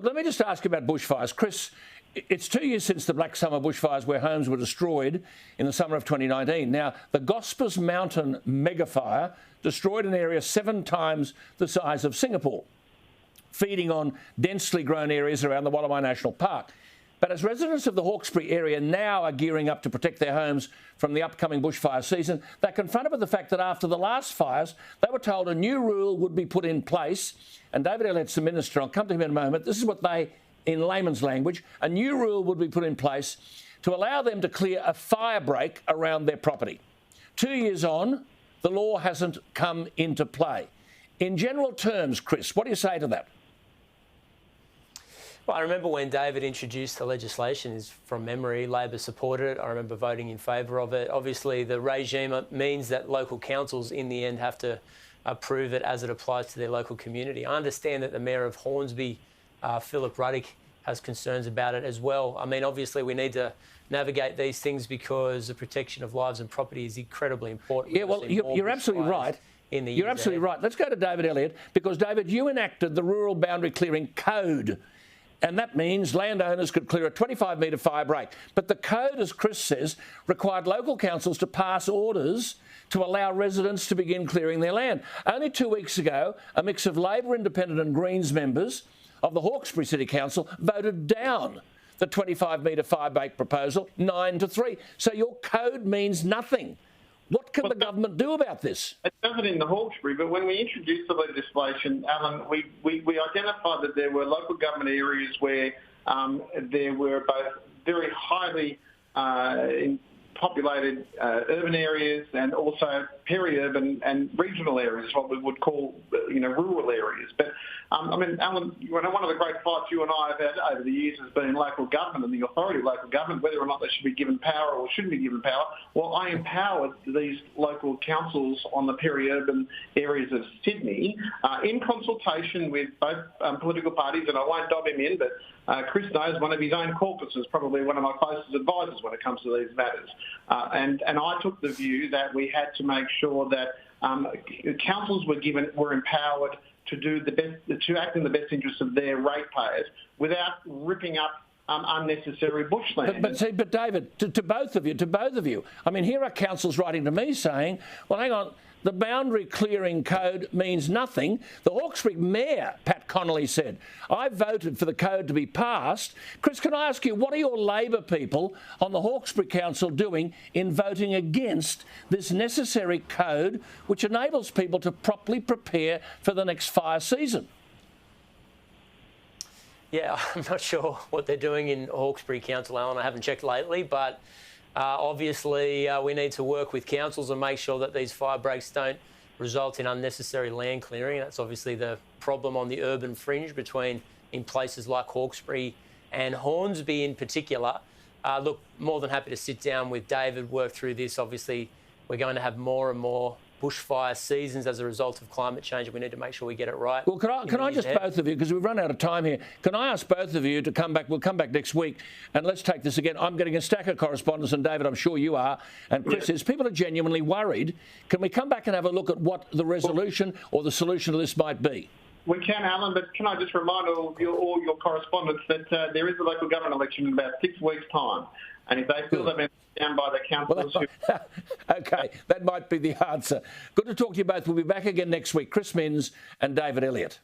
Let me just ask about bushfires. Chris, it's 2 years since the Black Summer bushfires where homes were destroyed in the summer of 2019. Now, the Gospers Mountain megafire destroyed an area 7 times the size of Singapore, feeding on densely grown areas around the Wallamai National Park. But as residents of the Hawkesbury area now are gearing up to protect their homes from the upcoming bushfire season, they're confronted with the fact that after the last fires, they were told a new rule would be put in place. And David Elliott's the minister. I'll come to him in a moment. This is what they, in layman's language, a new rule would be put in place to allow them to clear a firebreak around their property. 2 years on, the law hasn't come into play. In general terms, Chris, what do you say to that? Well, I remember when David introduced the legislation, is from memory, Labor supported it. I remember voting in favour of it. Obviously, the regime means that local councils in the end have to approve it as it applies to their local community. I understand that the Mayor of Hornsby, Philip Ruddock, has concerns about it as well. I mean, obviously, we need to navigate these things because the protection of lives and property is incredibly important. Yeah, well, you're absolutely right. You're absolutely right. Let's go to David Elliott because, David, you enacted the Rural Boundary Clearing Code. And that means landowners could clear a 25-metre fire break. But the code, as Chris says, required local councils to pass orders to allow residents to begin clearing their land. Only 2 weeks ago, a mix of Labor, Independent and Greens members of the Hawkesbury City Council voted down the 25-metre fire break proposal 9-3. So your code means nothing. What can the government do about this? It doesn't in the Hawkesbury, but when we introduced the legislation, Alan, we identified that there were local government areas where there were both very highly populated urban areas and also peri-urban and regional areas, what we would call, rural areas. But I mean, Alan, one of the great fights you and I have had over the years has been local government and the authority of local government, whether or not they should be given power or shouldn't be given power. Well, I empowered these local councils on the peri-urban areas of Sydney in consultation with both political parties, and I won't dob him in, but Chris knows one of his own caucus is probably one of my closest advisors when it comes to these matters. And I took the view that we had to make sure that councils were empowered to do to act in the best interest of their ratepayers without ripping up unnecessary bushland. But David, to both of you, I mean, here are councils writing to me saying, well, hang on, the boundary clearing code means nothing. The Hawkesbury Mayor, Pat Connolly, said, I voted for the code to be passed. Chris, can I ask you, what are your Labor people on the Hawkesbury Council doing in voting against this necessary code which enables people to properly prepare for the next fire season? Yeah, I'm not sure what they're doing in Hawkesbury Council, Alan. I haven't checked lately, but obviously we need to work with councils and make sure that these fire breaks don't result in unnecessary land clearing. That's obviously the problem on the urban fringe in places like Hawkesbury and Hornsby in particular. Look, more than happy to sit down with David, work through this. Obviously, we're going to have more and more bushfire seasons as a result of climate change, and we need to make sure we get it right. Well, can I just, both of you, because we've run out of time here, can I ask both of you to come back? We'll come back next week, and let's take this again. I'm getting a stack of correspondence, and David, I'm sure you are, and Chris is. People are genuinely worried. Can we come back and have a look at what the resolution or the solution to this might be? We can, Alan, but can I just remind all your correspondents that there is a local government election in about 6 weeks' time. And if they feel they've been down by the councillors... Well, OK, that might be the answer. Good to talk to you both. We'll be back again next week. Chris Minns and David Elliott.